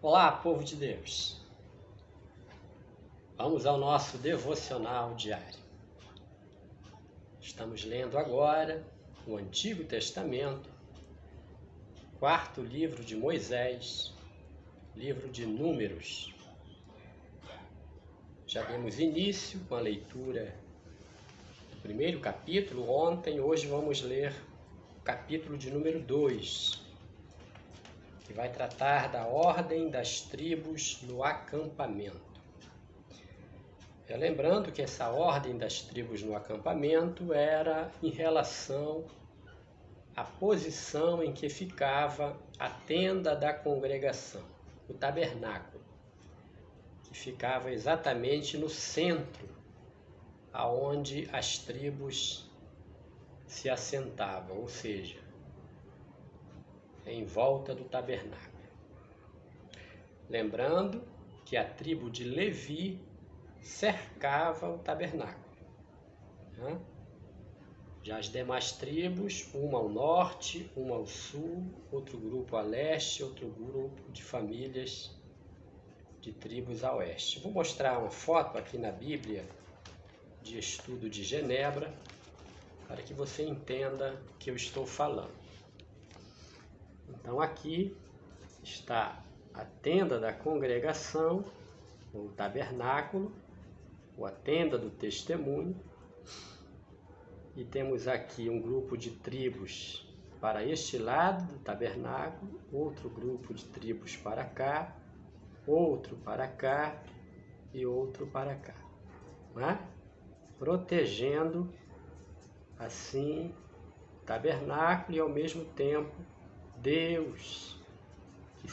Olá, povo de Deus! Vamos ao nosso devocional diário. Estamos lendo agora o Antigo Testamento, quarto livro de Moisés, livro de Números. Já demos início com a leitura do primeiro capítulo ontem, hoje vamos ler o capítulo de número 2, que vai tratar da ordem das tribos no acampamento. Lembrando que essa ordem das tribos no acampamento era em relação à posição em que ficava a tenda da congregação, o tabernáculo, que ficava exatamente no centro, aonde as tribos se assentavam, ou seja, em volta do tabernáculo. Lembrando que a tribo de Levi cercava o tabernáculo. Já as demais tribos, uma ao norte, uma ao sul, outro grupo a leste, outro grupo de famílias de tribos a oeste. Vou mostrar uma foto aqui na Bíblia de Estudo de Genebra, para que você entenda o que eu estou falando. Então aqui está a tenda da congregação, o tabernáculo, ou a tenda do testemunho, e temos aqui um grupo de tribos para este lado do tabernáculo, outro grupo de tribos para cá, outro para cá e outro para cá, protegendo assim o tabernáculo e ao mesmo tempo Deus, que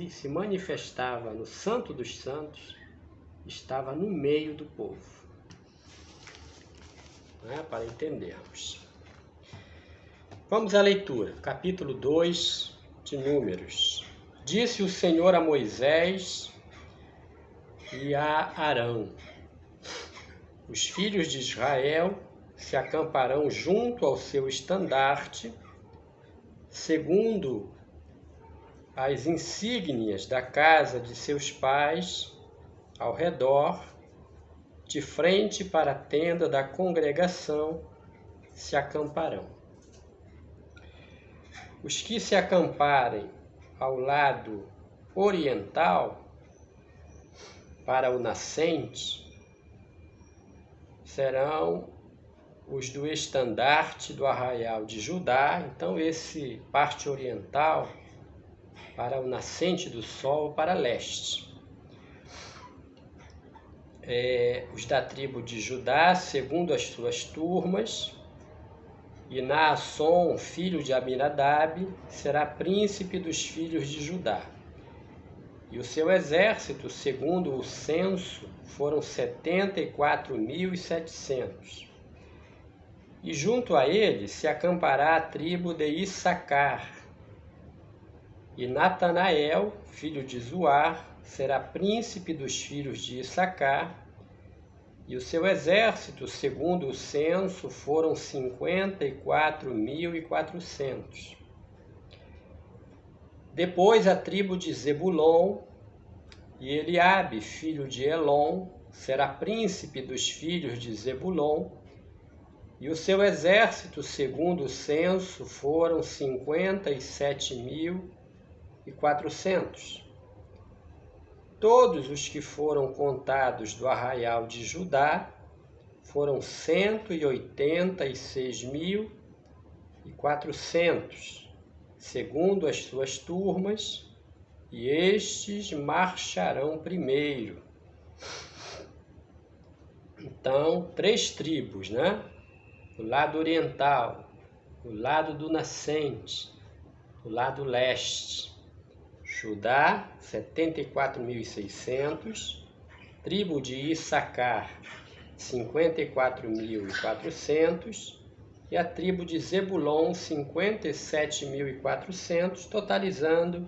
se manifestava no Santo dos Santos, estava no meio do povo, para entendermos. Vamos à leitura, capítulo 2 de Números. Disse o Senhor a Moisés e a Arão: os filhos de Israel se acamparão junto ao seu estandarte, segundo as insígnias da casa de seus pais, ao redor, de frente para a tenda da congregação, se acamparão. Os que se acamparem ao lado oriental, para o nascente, serão os do estandarte do arraial de Judá. Então, esse parte oriental, para o nascente do sol, para leste. Os da tribo de Judá, segundo as suas turmas, e Naasson, filho de Aminadab, será príncipe dos filhos de Judá. E o seu exército, segundo o censo, foram 74.700. E junto a ele se acampará a tribo de Issacar. E Natanael, filho de Zuar, será príncipe dos filhos de Issacar, e o seu exército, segundo o censo, foram 54.400. Depois a tribo de Zebulon, e Eliabe, filho de Elon, será príncipe dos filhos de Zebulon, e o seu exército, segundo o censo, foram 57.400. Todos os que foram contados do arraial de Judá foram 186.400, segundo as suas turmas, e estes marcharão primeiro. Então, 3 tribos, O lado oriental, o lado do nascente, o lado leste. Judá, 74.600, tribo de Issacar, 54.400, e a tribo de Zebulon, 57.400, totalizando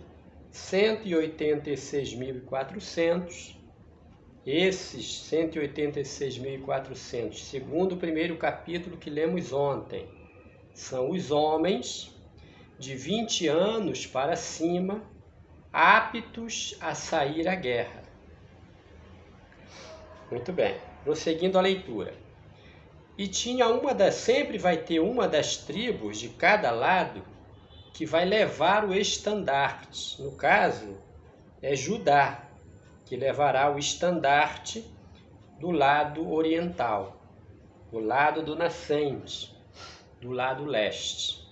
186.400. Esses 186.400, segundo o primeiro capítulo que lemos ontem, são os homens de 20 anos para cima, aptos a sair à guerra. Muito bem, prosseguindo a leitura. E tinha sempre vai ter uma das tribos de cada lado que vai levar o estandarte. No caso, é Judá, que levará o estandarte do lado oriental, do lado do nascente, do lado leste.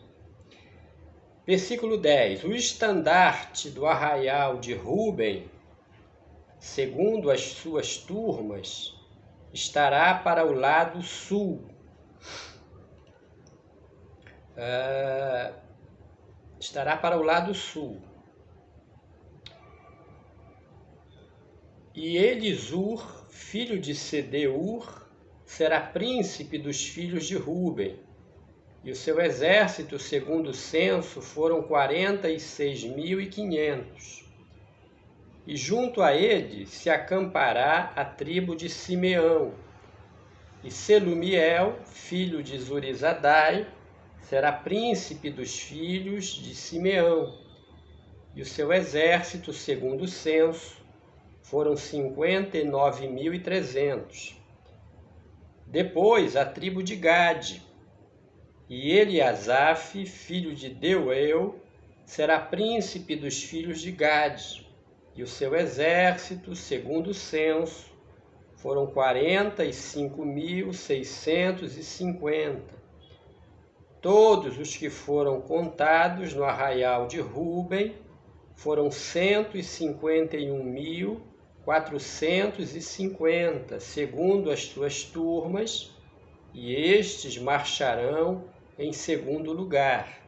Versículo 10. O estandarte do arraial de Ruben, segundo as suas turmas, estará para o lado sul. Estará para o lado sul. E Elisur, filho de Sedeur, será príncipe dos filhos de Ruben. E o seu exército, segundo o censo, foram 46.500. E junto a ele se acampará a tribo de Simeão. E Selumiel, filho de Zurizadai, será príncipe dos filhos de Simeão. E o seu exército, segundo o censo, foram 59.300. Depois a tribo de Gade. E Eliasaf, filho de Deuel, será príncipe dos filhos de Gade. E o seu exército, segundo o censo, foram 45.650. Todos os que foram contados no arraial de Ruben foram 151.450, segundo as suas turmas, e estes marcharão em segundo lugar.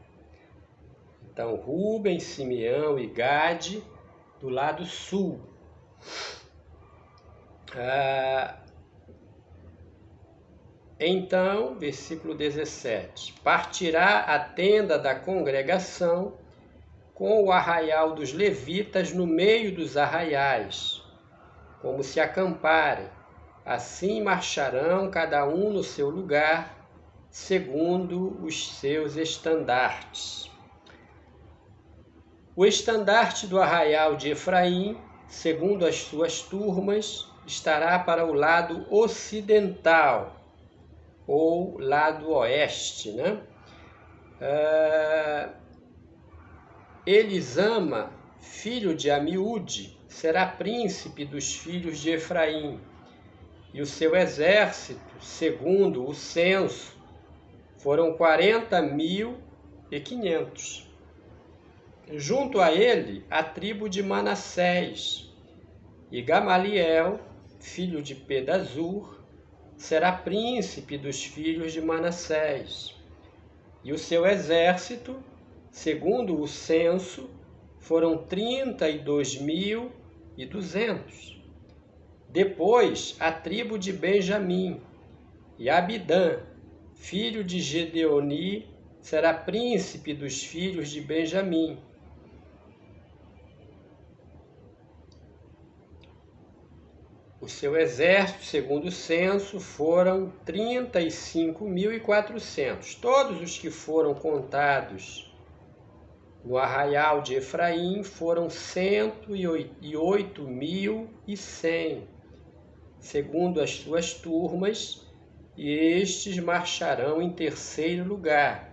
Então, Ruben, Simeão e Gade, do lado sul. Então, versículo 17. Partirá a tenda da congregação com o arraial dos levitas no meio dos arraiais, como se acamparem. Assim marcharão cada um no seu lugar, segundo os seus estandartes. O estandarte do arraial de Efraim, segundo as suas turmas, estará para o lado ocidental, ou lado oeste, né? Elisama, filho de Amiúde, será príncipe dos filhos de Efraim, e o seu exército, segundo o censo, foram 40.500. Junto a ele, a tribo de Manassés, e Gamaliel, filho de Pedazur, será príncipe dos filhos de Manassés, e o seu exército, segundo o censo, foram 32.200. Depois, a tribo de Benjamim, e Abidã, filho de Gedeoni, será príncipe dos filhos de Benjamim. O seu exército, segundo o censo, foram 35.400. Todos os que foram contados no arraial de Efraim foram 108.100, segundo as suas turmas, e estes marcharão em terceiro lugar,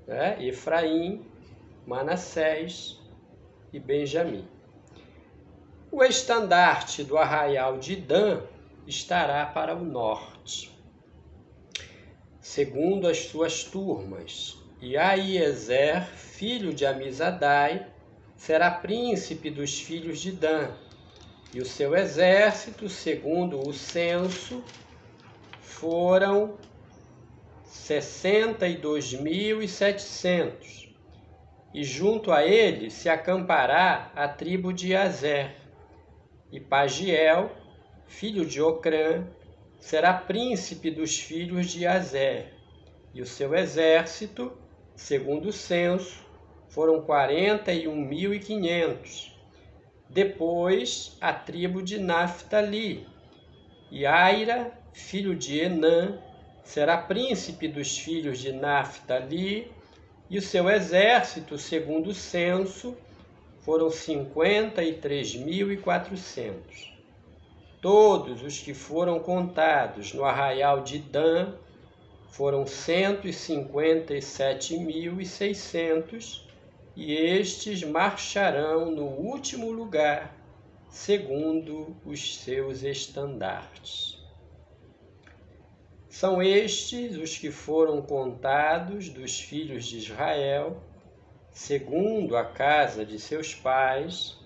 né? Efraim, Manassés e Benjamim. O estandarte do arraial de Dan estará para o norte, segundo as suas turmas, e Aiezer, filho de Amizadai, será príncipe dos filhos de Dan, e o seu exército, segundo o censo, foram 62.700, e junto a ele se acampará a tribo de Azer, e Pagiel, filho de Ocrã, será príncipe dos filhos de Azer, e o seu exército, segundo o censo, foram 41.500. Depois, a tribo de Naftali, e Aira, filho de Enã, será príncipe dos filhos de Naftali, e o seu exército, segundo o censo, foram 53.400. Todos os que foram contados no arraial de Dan foram 157.600, e estes marcharão no último lugar, segundo os seus estandartes. São estes os que foram contados dos filhos de Israel, segundo a casa de seus pais.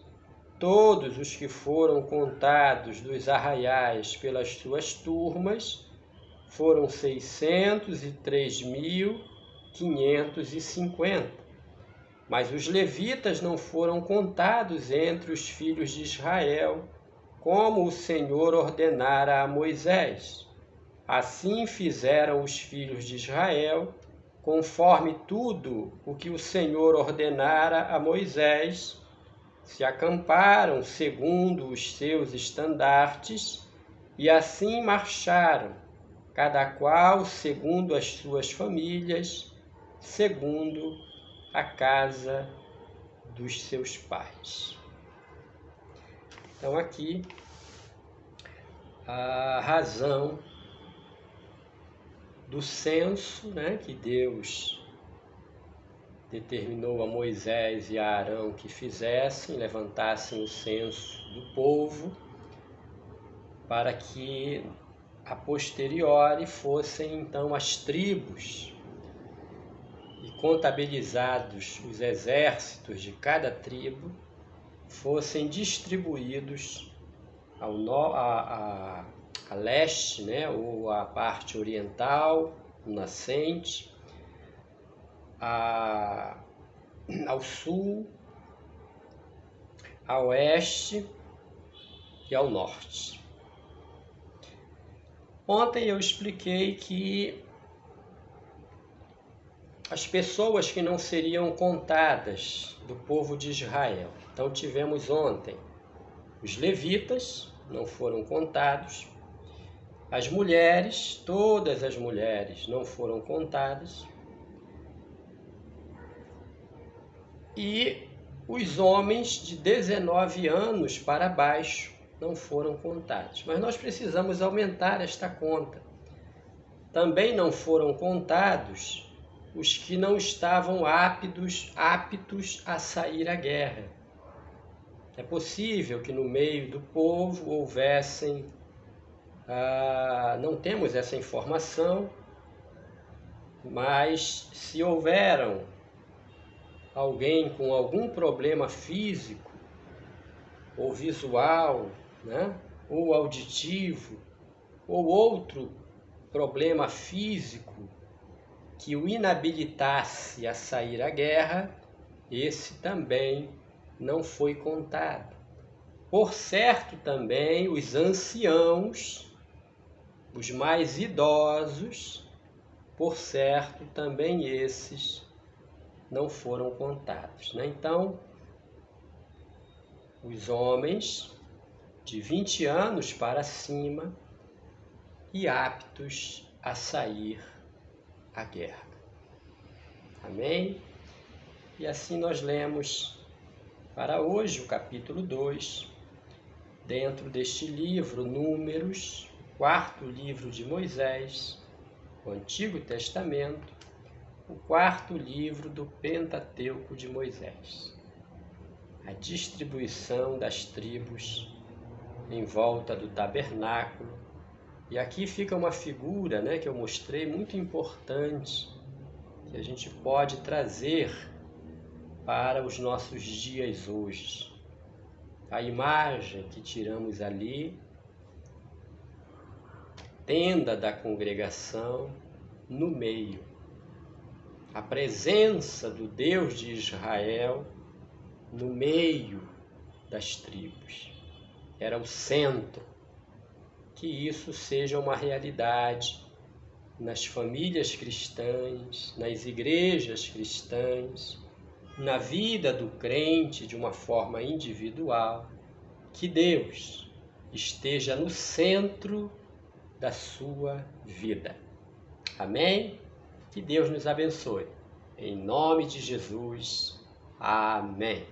Todos os que foram contados dos arraiais pelas suas turmas foram 603.550. Mas os levitas não foram contados entre os filhos de Israel, como o Senhor ordenara a Moisés. Assim fizeram os filhos de Israel, conforme tudo o que o Senhor ordenara a Moisés. Se acamparam segundo os seus estandartes, e assim marcharam, cada qual segundo as suas famílias, segundo a casa dos seus pais. Então aqui a razão do censo, né, que Deus determinou a Moisés e a Arão que fizessem, levantassem o censo do povo, para que a posteriori fossem então as tribos, e contabilizados os exércitos de cada tribo, fossem distribuídos a leste, né, ou a parte oriental, o nascente, ao sul, a oeste e ao norte. Ontem eu expliquei que as pessoas que não seriam contadas do povo de Israel. Então tivemos ontem os levitas, não foram contados, as mulheres, todas as mulheres não foram contadas, e os homens de 19 anos para baixo não foram contados. Mas nós precisamos aumentar esta conta. Também não foram contados os que não estavam aptos a sair à guerra. É possível que no meio do povo houvessem, não temos essa informação, mas se houveram alguém com algum problema físico, ou visual, né, ou auditivo, ou outro problema físico que o inabilitasse a sair à guerra, esse também não foi contado. Por certo, também os anciãos, os mais idosos, por certo, também esses não foram contados, né? Então, os homens de 20 anos para cima e aptos a sair à guerra. Amém? E assim nós lemos para hoje o capítulo 2, dentro deste livro, Números, quarto livro de Moisés, o Antigo Testamento, o quarto livro do Pentateuco de Moisés. A distribuição das tribos em volta do tabernáculo. E aqui fica uma figura, né, que eu mostrei, muito importante, que a gente pode trazer para os nossos dias hoje. A imagem que tiramos ali, tenda da congregação no meio. A presença do Deus de Israel no meio das tribos. Era o centro. Que isso seja uma realidade nas famílias cristãs, nas igrejas cristãs, na vida do crente de uma forma individual. Que Deus esteja no centro da sua vida. Amém? Que Deus nos abençoe. Em nome de Jesus. Amém.